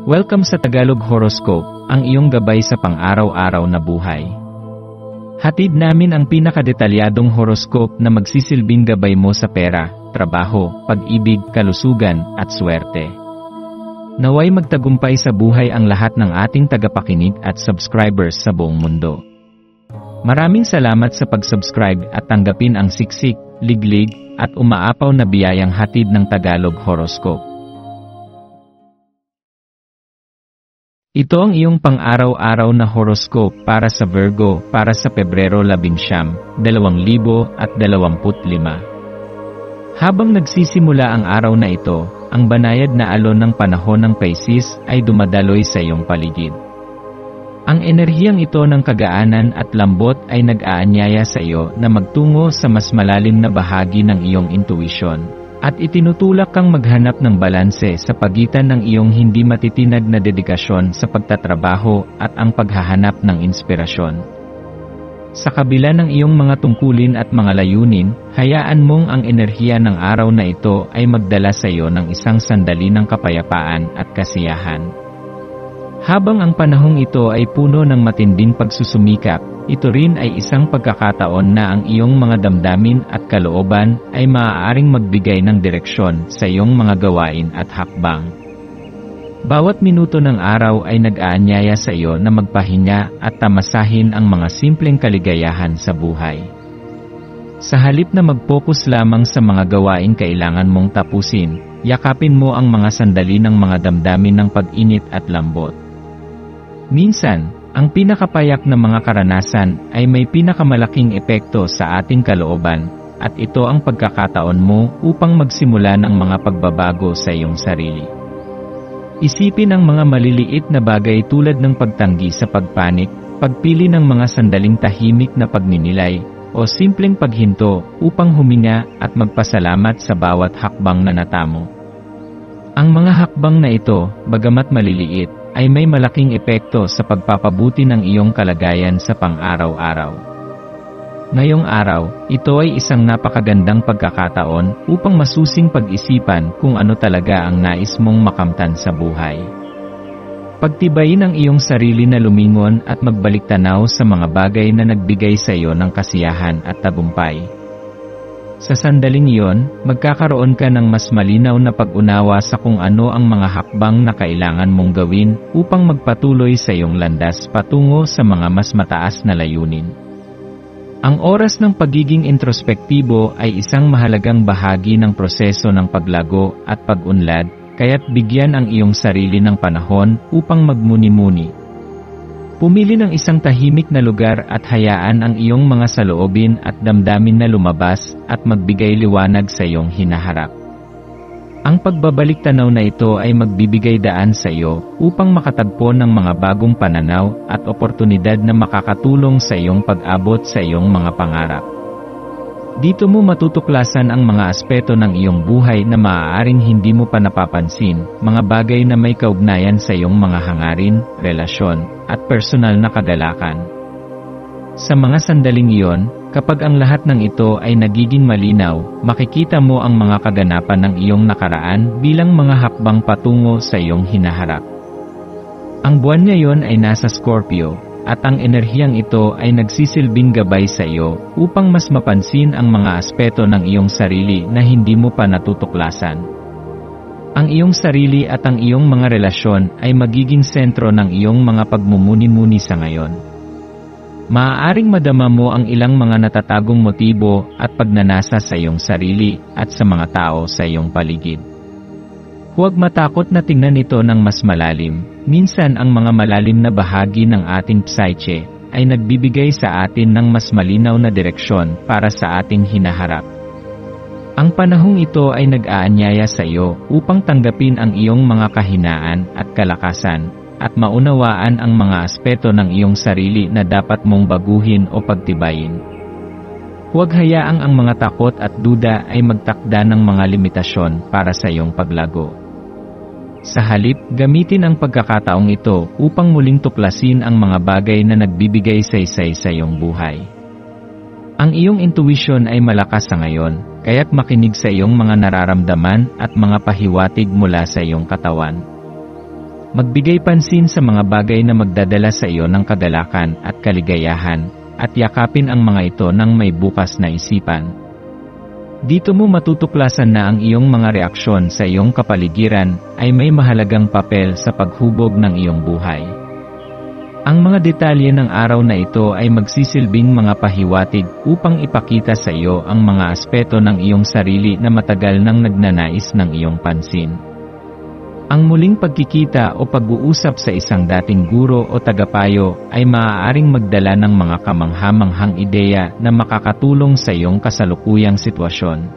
Welcome sa Tagalog Horoscope, ang iyong gabay sa pang-araw-araw na buhay. Hatid namin ang pinakadetalyadong horoscope na magsisilbing gabay mo sa pera, trabaho, pag-ibig, kalusugan, at swerte. Naway magtagumpay sa buhay ang lahat ng ating tagapakinig at subscribers sa buong mundo. Maraming salamat sa pag-subscribe at tanggapin ang siksik, liglig, at umaapaw na biyayang hatid ng Tagalog Horoscope. Ito ang iyong pang-araw-araw na horoscope para sa Virgo para sa Pebrero 19, 2025. Habang nagsisimula ang araw na ito, ang banayad na alon ng panahon ng Pisces ay dumadaloy sa iyong paligid. Ang enerhiyang ito ng kagaanan at lambot ay nag-aanyaya sa iyo na magtungo sa mas malalim na bahagi ng iyong intuition. At itinutulak kang maghanap ng balanse sa pagitan ng iyong hindi matitinag na dedikasyon sa pagtatrabaho at ang paghahanap ng inspirasyon. Sa kabila ng iyong mga tungkulin at mga layunin, hayaan mong ang enerhiya ng araw na ito ay magdala sa iyo ng isang sandali ng kapayapaan at kasiyahan. Habang ang panahong ito ay puno ng matinding pagsusumikap, ito rin ay isang pagkakataon na ang iyong mga damdamin at kalooban ay maaaring magbigay ng direksyon sa iyong mga gawain at hakbang. Bawat minuto ng araw ay nag-aanyaya sa iyo na magpahinga at tamasahin ang mga simpleng kaligayahan sa buhay. Sa halip na mag-focus lamang sa mga gawain kailangan mong tapusin, yakapin mo ang mga sandali ng mga damdamin ng pag-init at lambot. Minsan, ang pinakapayak na mga karanasan ay may pinakamalaking epekto sa ating kalooban, at ito ang pagkakataon mo upang magsimula ng mga pagbabago sa iyong sarili. Isipin ang mga maliliit na bagay tulad ng pagtanggi sa pagpanik, pagpili ng mga sandaling tahimik na pagninilay, o simpleng paghinto upang huminga at magpasalamat sa bawat hakbang na natamo. Ang mga hakbang na ito, bagamat maliliit, ay may malaking epekto sa pagpapabuti ng iyong kalagayan sa pang-araw-araw. Ngayong araw, ito ay isang napakagandang pagkakataon upang masusing pag-isipan kung ano talaga ang nais mong makamtan sa buhay. Pagtibayin ang iyong sarili na lumingon at magbalik tanaw sa mga bagay na nagbigay sa iyo ng kasiyahan at tagumpay. Sa sandaling iyon, magkakaroon ka ng mas malinaw na pag-unawa sa kung ano ang mga hakbang na kailangan mong gawin upang magpatuloy sa iyong landas patungo sa mga mas mataas na layunin. Ang oras ng pagiging introspektibo ay isang mahalagang bahagi ng proseso ng paglago at pag-unlad, kaya't bigyan ang iyong sarili ng panahon upang magmuni-muni. Pumili ng isang tahimik na lugar at hayaan ang iyong mga saloobin at damdamin na lumabas at magbigay liwanag sa iyong hinaharap. Ang pagbabalik tanaw na ito ay magbibigay daan sa iyo upang makatagpo ng mga bagong pananaw at oportunidad na makakatulong sa iyong pag-abot sa iyong mga pangarap. Dito mo matutuklasan ang mga aspeto ng iyong buhay na maaaring hindi mo pa napapansin, mga bagay na may kaugnayan sa iyong mga hangarin, relasyon, at personal na kagalakan. Sa mga sandaling iyon, kapag ang lahat ng ito ay nagiging malinaw, makikita mo ang mga kaganapan ng iyong nakaraan bilang mga hakbang patungo sa iyong hinaharap. Ang buwan ngayon ay nasa Scorpio, at ang enerhiyang ito ay nagsisilbing gabay sa iyo upang mas mapansin ang mga aspeto ng iyong sarili na hindi mo pa natutuklasan. Ang iyong sarili at ang iyong mga relasyon ay magiging sentro ng iyong mga pagmumuni-muni sa ngayon. Maaaring madama mo ang ilang mga natatagong motibo at pagnanasa sa iyong sarili at sa mga tao sa iyong paligid. Huwag matakot na tingnan ito ng mas malalim. Minsan ang mga malalim na bahagi ng ating psyche ay nagbibigay sa atin ng mas malinaw na direksyon para sa ating hinaharap. Ang panahong ito ay nag-aanyaya sa iyo upang tanggapin ang iyong mga kahinaan at kalakasan at maunawaan ang mga aspeto ng iyong sarili na dapat mong baguhin o pagtibayin. Huwag hayaang ang mga takot at duda ay magtakda ng mga limitasyon para sa iyong paglago. Sa halip, gamitin ang pagkakataong ito upang muling tuklasin ang mga bagay na nagbibigay saysay sa iyong buhay. Ang iyong intuition ay malakas sa ngayon, kaya't makinig sa iyong mga nararamdaman at mga pahiwatig mula sa iyong katawan. Magbigay pansin sa mga bagay na magdadala sa iyo ng kagalakan at kaligayahan, at yakapin ang mga ito ng may bukas na isipan. Dito mo matutuklasan na ang iyong mga reaksyon sa iyong kapaligiran ay may mahalagang papel sa paghubog ng iyong buhay. Ang mga detalye ng araw na ito ay magsisilbing mga pahiwatig upang ipakita sa iyo ang mga aspeto ng iyong sarili na matagal nang nagnanais ng iyong pansin. Ang muling pagkikita o pag-uusap sa isang dating guro o tagapayo ay maaaring magdala ng mga kamangha-manghang ideya na makakatulong sa iyong kasalukuyang sitwasyon.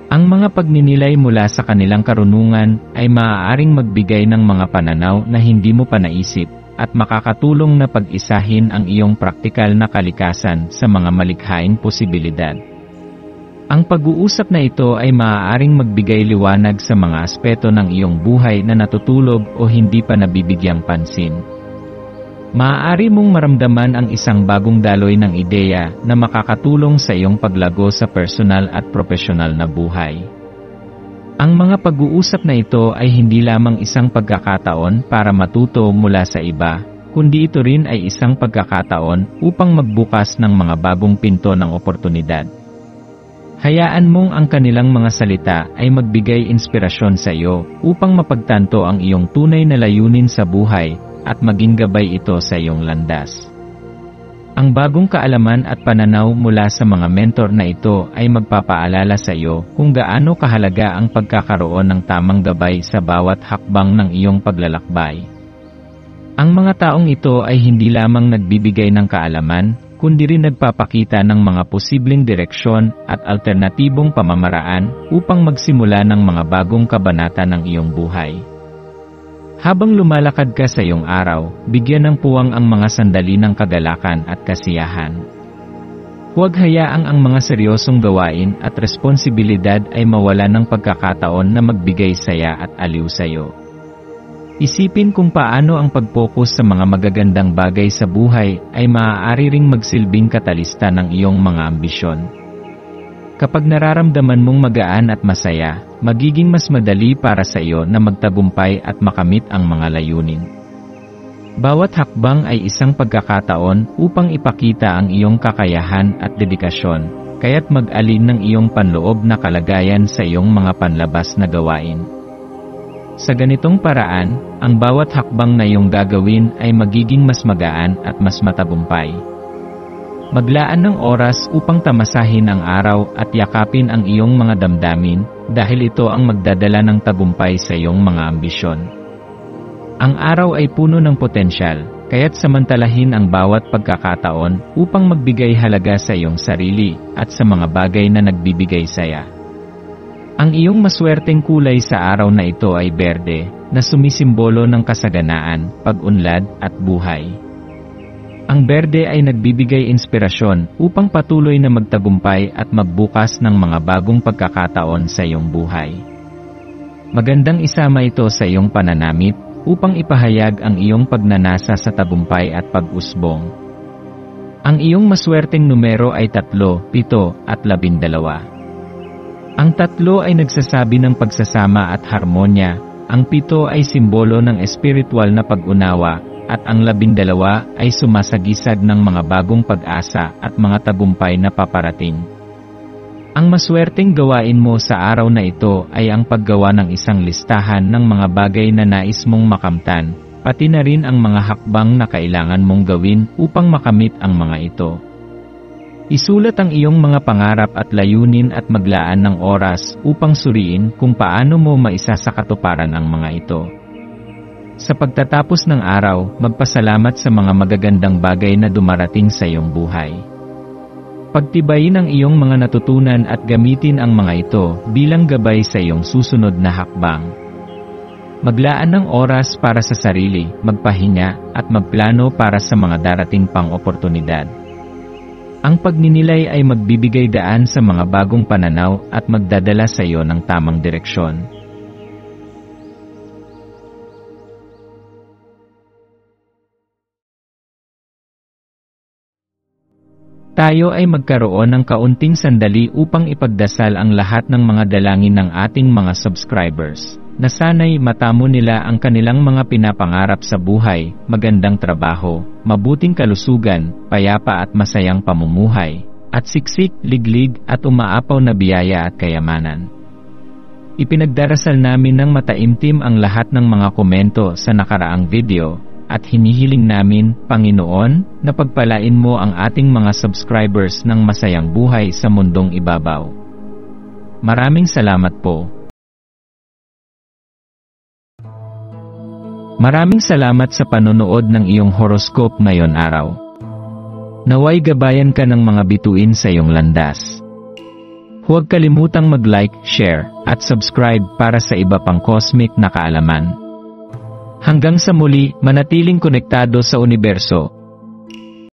Ang mga pagninilay mula sa kanilang karunungan ay maaaring magbigay ng mga pananaw na hindi mo pa naisip, at makakatulong na pag-isahin ang iyong praktikal na kalikasan sa mga malikhaing posibilidad. Ang pag-uusap na ito ay maaaring magbigay liwanag sa mga aspeto ng iyong buhay na natutulog o hindi pa nabibigyang pansin. Maaari mong maramdaman ang isang bagong daloy ng ideya na makakatulong sa iyong paglago sa personal at profesional na buhay. Ang mga pag-uusap na ito ay hindi lamang isang pagkakataon para matuto mula sa iba, kundi ito rin ay isang pagkakataon upang magbukas ng mga bagong pinto ng oportunidad. Hayaan mong ang kanilang mga salita ay magbigay inspirasyon sa iyo upang mapagtanto ang iyong tunay na layunin sa buhay at maging gabay ito sa iyong landas. Ang bagong kaalaman at pananaw mula sa mga mentor na ito ay magpapaalala sa iyo kung gaano kahalaga ang pagkakaroon ng tamang gabay sa bawat hakbang ng iyong paglalakbay. Ang mga taong ito ay hindi lamang nagbibigay ng kaalaman, kundi rin nagpapakita ng mga posibleng direksyon at alternatibong pamamaraan upang magsimula ng mga bagong kabanata ng iyong buhay. Habang lumalakad ka sa iyong araw, bigyan ng puwang ang mga sandali ng kagalakan at kasiyahan. Huwag hayaang ang mga seryosong gawain at responsibilidad ay mawala ng pagkakataon na magbigay saya at aliw sa iyo. Isipin kung paano ang pag-focus sa mga magagandang bagay sa buhay ay maaari ring magsilbing katalista ng iyong mga ambisyon. Kapag nararamdaman mong magaan at masaya, magiging mas madali para sa iyo na magtagumpay at makamit ang mga layunin. Bawat hakbang ay isang pagkakataon upang ipakita ang iyong kakayahan at dedikasyon, kaya't mag-alin ng iyong panloob na kalagayan sa iyong mga panlabas na gawain. Sa ganitong paraan, ang bawat hakbang na iyong gagawin ay magiging mas magaan at mas matagumpay. Maglaan ng oras upang tamasahin ang araw at yakapin ang iyong mga damdamin, dahil ito ang magdadala ng tagumpay sa iyong mga ambisyon. Ang araw ay puno ng potensyal, kaya't samantalahin ang bawat pagkakataon upang magbigay halaga sa iyong sarili at sa mga bagay na nagbibigay saya. Ang iyong maswerteng kulay sa araw na ito ay berde, na sumisimbolo ng kasaganaan, pag-unlad at buhay. Ang berde ay nagbibigay inspirasyon upang patuloy na magtagumpay at magbukas ng mga bagong pagkakataon sa iyong buhay. Magandang isama ito sa iyong pananamit upang ipahayag ang iyong pagnanasa sa tagumpay at pag-usbong. Ang iyong maswerteng numero ay 3, 7 at 12. Ang 3 ay nagsasabi ng pagsasama at harmonya, ang 7 ay simbolo ng espiritual na pag-unawa, at ang 12 ay sumasagisag ng mga bagong pag-asa at mga tagumpay na paparating. Ang maswerteng gawain mo sa araw na ito ay ang paggawa ng isang listahan ng mga bagay na nais mong makamtan, pati na rin ang mga hakbang na kailangan mong gawin upang makamit ang mga ito. Isulat ang iyong mga pangarap at layunin at maglaan ng oras upang suriin kung paano mo maisasakatuparan ang mga ito. Sa pagtatapos ng araw, magpasalamat sa mga magagandang bagay na dumarating sa iyong buhay. Pagtibayin ang iyong mga natutunan at gamitin ang mga ito bilang gabay sa iyong susunod na hakbang. Maglaan ng oras para sa sarili, magpahinga, at magplano para sa mga darating pang oportunidad. Ang pagninilay ay magbibigay daan sa mga bagong pananaw at magdadala sa iyo ng tamang direksyon. Tayo ay magkaroon ng kaunting sandali upang ipagdasal ang lahat ng mga dalangin ng ating mga subscribers. Nasanay matamo nila ang kanilang mga pinapangarap sa buhay, magandang trabaho, mabuting kalusugan, payapa at masayang pamumuhay, at siksik, liglig at umaapaw na biyaya at kayamanan. Ipinagdarasal namin ng mataimtim ang lahat ng mga komento sa nakaraang video, at hinihiling namin, Panginoon, na pagpalain mo ang ating mga subscribers ng masayang buhay sa mundong ibabaw. Maraming salamat po. Maraming salamat sa panonood ng iyong horoscope ngayon araw. Naway gabayan ka ng mga bituin sa iyong landas. Huwag kalimutang mag-like, share, at subscribe para sa iba pang cosmic na kaalaman. Hanggang sa muli, manatiling konektado sa universo.